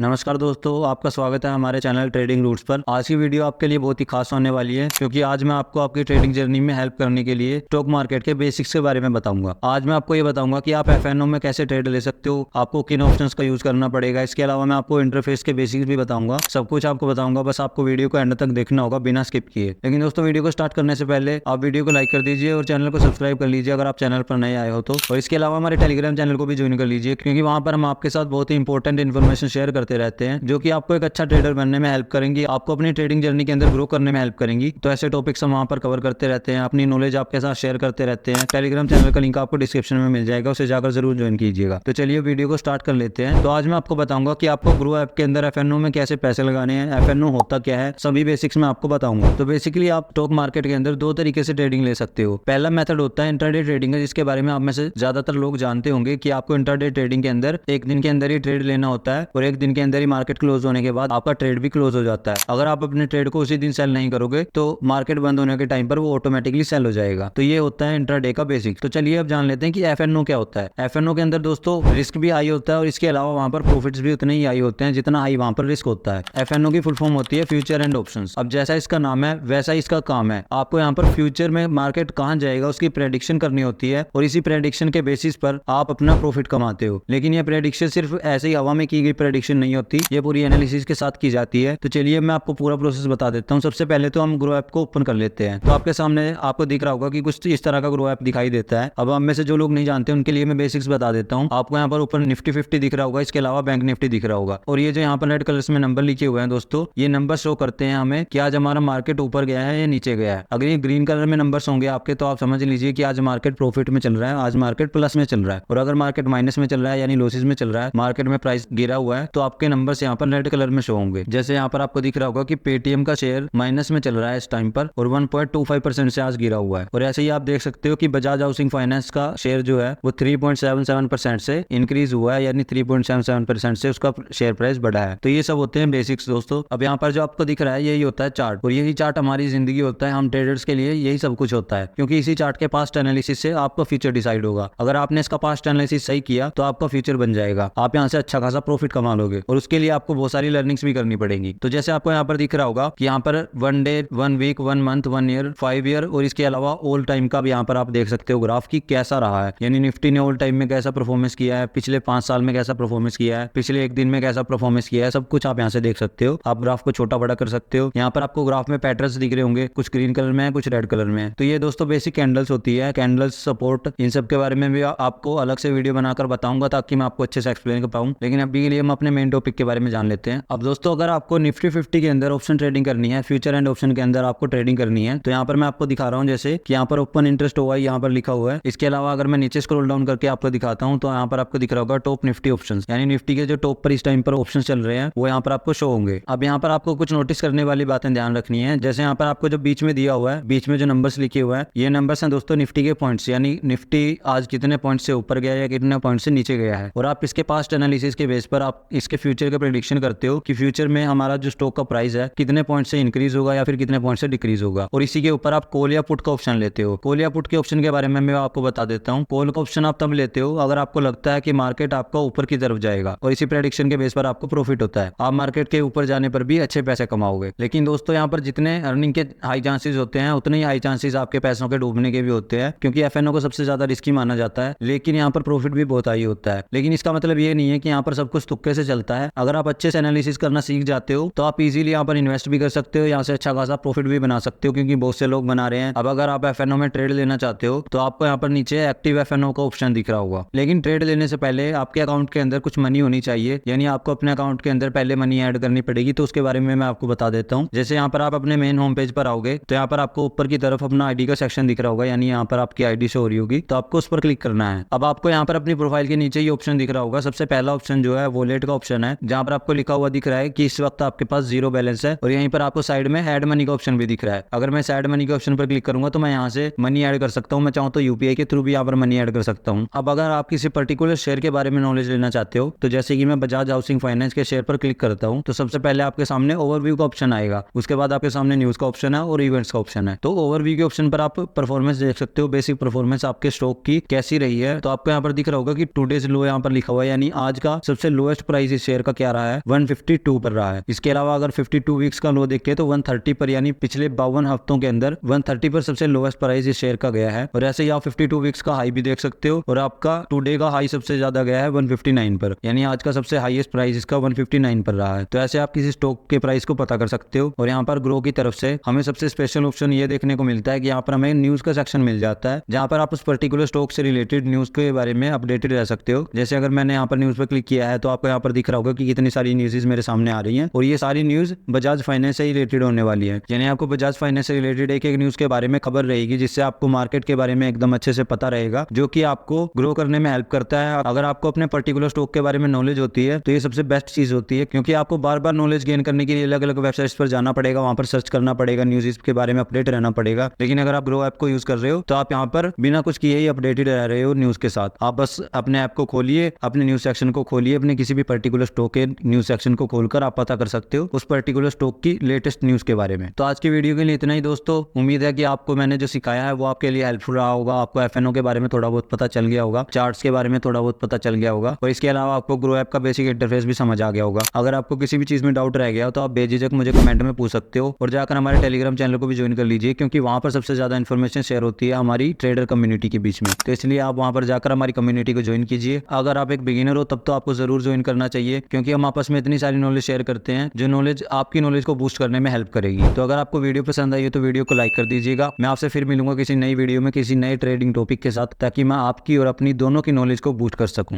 नमस्कार दोस्तों, आपका स्वागत है हमारे चैनल ट्रेडिंग रूट्स पर। आज की वीडियो आपके लिए बहुत ही खास होने वाली है क्योंकि आज मैं आपको आपकी ट्रेडिंग जर्नी में हेल्प करने के लिए स्टॉक मार्केट के बेसिक्स के बारे में बताऊंगा। आज मैं आपको ये बताऊंगा कि आप एफएनओ में कैसे ट्रेड ले सकते हो, आपको किन ऑप्शंस का यूज करना पड़ेगा। इसके अलावा मैं आपको इंटरफेस के बेसिक्स भी बताऊंगा, सब कुछ आपको बताऊंगा। बस आपको वीडियो को एंड तक देखना होगा बिना स्किप किए। लेकिन दोस्तों, वीडियो को स्टार्ट करने से पहले आप वीडियो को लाइक कर दीजिए और चैनल को सब्सक्राइब कर लीजिए अगर आप चैनल पर नए आए हो तो। और इसके अलावा हमारे टेलीग्राम चैनल को भी ज्वाइन कर लीजिए क्योंकि वहां पर हम आपके साथ बहुत ही इंपॉर्टेंट इन्फॉर्मेशन शेयर करते रहते हैं जो कि आपको एक अच्छा ट्रेडर बनने में हेल्प करेंगी, आपको अपनी ट्रेडिंग जर्नी के अंदर ग्रो करने में हेल्प करेंगी। तो ऐसे टॉपिक्स हम वहां पर कवर करते रहते हैं, अपनी नॉलेज आपके साथ शेयर करते रहते हैं। टेलीग्राम चैनल का लिंक आपको डिस्क्रिप्शन में मिल जाएगा, उसे जाकर जरूर ज्वाइन कीजिएगा। तो चलिए वीडियो को स्टार्ट कर लेते हैं। तो आज मैं आपको बताऊंगा कि आपको ग्रो ऐप के अंदर एफएनओ में कैसे पैसे लगाने हैं, एफएनओ होता क्या है, सभी बेसिक्स में आपको बताऊंगा। तो बेसिकली आप स्टॉक मार्केट के अंदर दो तरीके से ट्रेडिंग ले सकते हो। पहला मेथड होता है इंट्राडे ट्रेडिंग, जिसके बारे में आप में से ज्यादातर लोग जानते होंगे कि आपको इंट्राडे ट्रेडिंग के अंदर एक दिन के अंदर ही ट्रेड लेना होता है और एक दिन के अंदर ही मार्केट क्लोज होने के बाद आपका ट्रेड भी क्लोज हो जाता है। अगर आप अपने ट्रेड को उसी दिन सेल नहीं करोगे तो मार्केट बंद होने के टाइम पर वो ऑटोमेटिकली सेल हो जाएगा। तो ये होता है इंट्राडे का बेसिक। तो चलिए अब जान लेते हैं कि एफएनओ क्या होता है। एफएनओ के अंदर दोस्तों रिस्क भी हाई होता है और इसके अलावा वहां पर प्रॉफिट्स भी उतने ही हाई होते हैं जितना हाई वहां पर रिस्क होता है। एफएनओ की फुल फॉर्म होती है फ्यूचर एंड ऑप्शंस। अब जैसा इसका नाम है वैसा इसका काम है, आपको यहाँ पर फ्यूचर में मार्केट कहाँ जाएगा उसकी प्रेडिक्शन करनी होती है और इसी प्रेडिक्शन के बेसिस पर आप अपना प्रॉफिट कमाते हो। लेकिन ये प्रेडिक्शन सिर्फ ऐसे ही हवा में की गई प्रेडिक्शन नहीं होती, ये पूरी एनालिसिस के साथ की जाती है। तो चलिए मैं आपको पूरा प्रोसेस बता देता हूँ। सबसे पहले तो हम ग्रो ऐप को ओपन कर लेते हैं। तो आपके सामने आपको दिख रहा होगा कि कुछ इस तरह का ग्रो ऐप दिखाई देता है। अब हम में से जो लोग नहीं जानते उनके लिए मैं बेसिक्स बता देता हूँ। आपको यहाँ पर ऊपर निफ्टी 50 दिख रहा होगा, इसके अलावा बैंक निफ्टी दिख रहा होगा और ये जो यहाँ पर रेड कलर्स में नंबर लिखे हुए हैं दोस्तों, ये नंबर शो करते हैं हमें कि आज हमारा मार्केट ऊपर गया है या नीचे गया है। अगर ये ग्रीन कलर में नंबर्स होंगे आपके तो आप समझ लीजिए कि आज मार्केट प्रॉफिट में चल रहा है, आज मार्केट प्लस में चल रहा है। और अगर मार्केट माइनस में चल रहा है यानी लॉसेज में चल रहा है, मार्केट में प्राइस गिरा हुआ है, तो आपके नंबर्स यहाँ पर रेड कलर में शो होंगे। जैसे यहाँ पर आपको दिख रहा होगा कि पेटीएम का शेयर माइनस में चल रहा है इस टाइम पर और 1.25% से आज गिरा हुआ है। और ऐसे ही आप देख सकते हो कि बजाज हाउसिंग फाइनेंस का शेयर जो है वो 3.77% से इंक्रीज हुआ है, यानी 3.77% से उसका शेयर प्राइस बढ़ा है। तो ये सब होते हैं बेसिक्स दोस्तों। अब यहाँ पर जो आपको दिख रहा है यही होता है चार्ट, और यही चार्ट हमारी जिंदगी होता है। हम ट्रेडर्स के लिए यही सब कुछ होता है क्योंकि इसी चार्ट के पास्ट एनालिसिस से आपका फ्यूचर डिसाइड होगा। अगर आपने इसका पास्ट एनालिसिस सही किया तो आपका फ्यूचर बन जाएगा, आप यहाँ से अच्छा खासा प्रॉफिट कमा लोगे और उसके लिए आपको बहुत सारी लर्निंग्स भी करनी पड़ेगी। तो जैसे आपको यहाँ पर दिख रहा होगा कि यहाँ पर 1 day, 1 week, 1 month, 1 year, 5 year और इसके अलावा ऑल टाइम का भी यहाँ पर आप देख सकते हो ग्राफ की कैसा रहा है। यानी निफ्टी ने ऑल टाइम में कैसा परफॉर्मेंस किया है, पिछले 5 साल में कैसा परफॉर्मेंस किया है, पिछले एक दिन में कैसा परफॉर्मेंस किया है, सब कुछ आप यहाँ से देख सकते हो। आप ग्राफ को छोटा बड़ा कर सकते हो। यहाँ पर आपको ग्राफ में पैटर्न्स दिख रहे होंगे, कुछ ग्रीन कलर में है, कुछ रेड कलर में है। तो ये दोस्तों बेसिक कैंडल्स होती है, कैंडल्स, सपोर्ट, इन सब के बारे में भी आपको अलग से वीडियो बनाकर बताऊंगा ताकि मैं आपको अच्छे से एक्सप्लेन कर पाऊँ। लेकिन अभी के लिए हम अपने मेन टॉपिक के बारे में जान लेते हैं। अब दोस्तों अगर आपको निफ्टी 50 के अंदर ऑप्शन ट्रेडिंग करनी है, फ्यूचर एंड ऑप्शन के अंदर आपको ट्रेडिंग करनी है, तो यहाँ पर मैं आपको दिखा रहा हूँ जैसे कि यहाँ पर ओपन इंटरेस्ट हुआ है, यहाँ पर लिखा हुआ है। इसके अलावा अगर मैं नीचे स्क्रॉल डाउन करके आपको दिखाता हूँ तो यहाँ पर आपको दिख रहा होगा टॉप निफ्टी ऑप्शंस, यानी निफ्टी के जो टॉप पर इस टाइम पर ऑप्शंस चल रहे हैं वो यहाँ पर आपको शो होंगे। अब यहाँ पर आपको कुछ नोटिस करने वाली बातें ध्यान रखनी है। जैसे यहाँ पर आपको जो बीच में दिया हुआ है, बीच में जो नंबर्स लिखे हुए हैं, ये नंबर्स हैं दोस्तों निफ्टी के पॉइंट्स, यानी निफ्टी आज कितने पॉइंट से ऊपर गया है या कितने पॉइंट से नीचे गया है। और आप इसके पास्ट एनालिसिस के बेस पर आप इसके फ्यूचर का प्रेडिक्शन करते हो कि फ्यूचर में हमारा जो स्टॉक का प्राइस है कितने पॉइंट से इंक्रीज होगा या फिर कितने पॉइंट से डिक्रीज होगा। और इसी के ऊपर आप कॉल या पुट का ऑप्शन लेते हो। कॉल या पुट के ऑप्शन के बारे में मैं आपको बता देता हूँ। कॉल का ऑप्शन आप तब लेते हो अगर आपको लगता है कि मार्केट आपका ऊपर की तरफ जाएगा और इसी प्रेडिक्शन के बेस पर आपको प्रॉफिट होता है। आप मार्केट के ऊपर जाने पर भी अच्छे पैसे कमाओगे। लेकिन दोस्तों यहाँ पर जितने अर्निंग के हाई चांसेस होते हैं उतने ही हाई चांसेस आपके पैसों के डूबने के भी होते हैं, क्योंकि एफएनओ को सबसे ज्यादा रिस्की माना जाता है। लेकिन यहाँ पर प्रॉफिट भी बहुत हाई होता है। लेकिन इसका मतलब ये नहीं है कि यहाँ पर सब कुछ तुक्के से चलता है। अगर आप अच्छे से एनालिसिस करना सीख जाते हो तो आप इजीली यहाँ पर इन्वेस्ट भी कर सकते हो, यहाँ से अच्छा खासा प्रॉफिट भी बना सकते हो क्योंकि बहुत से लोग बना रहे हैं। अब अगर आप एफएनओ में ट्रेड लेना चाहते हो तो आपको यहाँ पर नीचे एक्टिव एफएनओ का ऑप्शन दिख रहा होगा। लेकिन ट्रेड लेने से पहले आपके अकाउंट के अंदर कुछ मनी होनी चाहिए, यानी आपको अपने अकाउंट के अंदर पहले मनी ऐड करनी पड़ेगी। तो उसके बारे में मैं आपको बता देता हूँ। जैसे यहाँ पर आप अपने मेन होम पेज पर आओगे तो यहाँ पर आपको ऊपर की तरफ अपना आईडी का सेक्शन दिख रहा होगा, यानी यहाँ पर आपकी आईडी शो हो रही होगी, तो आपको उस पर क्लिक करना है। अब आपको यहाँ पर अपनी प्रोफाइल के नीचे ही ऑप्शन दिख रहा होगा। सबसे पहला ऑप्शन जो है वॉलेट का ऑप्शन है, जहाँ पर आपको लिखा हुआ दिख रहा है कि इस वक्त आपके पास 0 बैलेंस है। और यहीं पर आपको साइड में ऐड मनी का ऑप्शन भी दिख रहा है। अगर मैं ऐड मनी के ऑप्शन पर क्लिक करूंगा तो मैं यहाँ से मनी ऐड कर सकता हूँ। मैं चाहूँ तो यूपीआई के थ्रू भी यहाँ पर मनी ऐड कर सकता हूँ। अब अगर आप किसी पर्टिकुलर शेयर के बारे में नॉलेज लेना चाहते हो तो जैसे कि मैं बजाज हाउसिंग फाइनेंस के शेयर पर क्लिक करता हूँ तो सबसे पहले आपके सामने ओवरव्यू का ऑप्शन आएगा। उसके बाद आपके सामने न्यूज का ऑप्शन है और इवेंट्स का ऑप्शन है। तो ओवरव्यू के ऑप्शन पर आप परफॉर्मेंस देख सकते हो, बेसिक परफॉर्मेंस आपके स्टॉक की कैसी रही है। तो आपको यहाँ पर दिख रहा होगा कि टुडेज लो यहाँ पर लिखा हुआ है, यानी आज का सबसे लोएस्ट प्राइस इस शेयर का क्या रहा है, 152 पर रहा है। इसके अलावा अगर 52 वीक्स का लो देखें तो 130 पर, यानी पिछले 52 हफ्तों के अंदर 130 पर सबसे लोएस्ट प्राइस इस शेयर का गया है। और ऐसे ही आप 52 वीक्स का हाई भी देख सकते हो, और आपका टुडे का हाई सबसे ज्यादा गया है 159 पर, यानी आज का सबसे हाईएस्ट प्राइस इसका 159 पर रहा है। तो ऐसे आप किसी स्टॉक के प्राइस को पता कर सकते हो। और यहाँ पर ग्रो की तरफ से हमें सबसे स्पेशल ऑप्शन ये देखने को मिलता है कि यहाँ पर हमें न्यूज का सेक्शन मिल जाता है, जहाँ पर आप उस पर्टिकुलर स्टॉक से रिलेटेड न्यूज के बारे में अपडेटेड रह सकते हो। जैसे अगर मैंने यहाँ पर न्यूज पर क्लिक किया है तो आपको यहाँ पर दिख रहा होगा कि कितनी सारी न्यूज़ मेरे सामने आ रही हैं, और ये सारी न्यूज बजाज फाइनेंस से रिलेटेड होने वाली है। यानी आपको बजाज फाइनेंस से रिलेटेड एक एक न्यूज के बारे में खबर रहेगी, जिससे आपको मार्केट के बारे में एकदम अच्छे से पता रहेगा, जो कि आपको ग्रो करने में हेल्प करता है। अगर आपको अपने पर्टिकुलर स्टॉक के बारे में नॉलेज होती है तो ये सबसे बेस्ट चीज होती है, क्योंकि आपको बार बार नॉलेज गेन करने के लिए अलग अलग वेबसाइट्स पर जाना पड़ेगा, वहां पर सर्च करना पड़ेगा, न्यूज़ के बारे में अपडेट रहना पड़ेगा। लेकिन अगर आप ग्रो ऐप को यूज कर रहे हो तो आप यहाँ पर बिना कुछ किए ही अपडेटेड रह रहे हो न्यूज के साथ। आप बस अपने ऐप को खोलिए, अपने न्यूज सेक्शन को खोलिए, अपने किसी भी पर्टिकुलर स्टॉक के न्यूज सेक्शन को खोलकर आप पता कर सकते हो उस पर्टिकुलर स्टॉक की लेटेस्ट न्यूज के बारे में। तो आज की वीडियो के लिए इतना ही दोस्तों। उम्मीद है कि आपको मैंने जो सिखाया है वो आपके लिए हेल्पफुल रहा होगा। आपको एफएनओ के बारे में थोड़ा बहुत पता चल गया होगा, चार्ट्स के बारे में थोड़ा बहुत पता चल गया होगा, और इसके अलावा आपको ग्रो ऐप का बेसिक इंटरफेस भी समझ आ गया होगा। अगर आपको किसी भी चीज में डाउट रह गया हो तो आप बेझिझक मुझे कमेंट में पूछ सकते हो, और जाकर हमारे टेलीग्राम चैनल को भी ज्वाइन कर लीजिए, क्योंकि वहां पर सबसे ज्यादा इन्फॉर्मेशन शेयर होती है हमारी ट्रेडर कम्युनिटी के बीच में। तो इसलिए आप वहां पर जाकर हमारी कम्युनिटी को ज्वाइन कीजिए। अगर आप एक बिगिनर हो तब तो आपको जरूर ज्वाइन करना चाहिए, क्योंकि हम आपस में इतनी सारी नॉलेज शेयर करते हैं जो नॉलेज आपकी नॉलेज को बूस्ट करने में हेल्प करेगी। तो अगर आपको वीडियो पसंद आई हो तो वीडियो को लाइक कर दीजिएगा। मैं आपसे फिर मिलूंगा किसी नई वीडियो में किसी नए ट्रेडिंग टॉपिक के साथ, ताकि मैं आपकी और अपनी दोनों की नॉलेज को बूस्ट कर सकूं।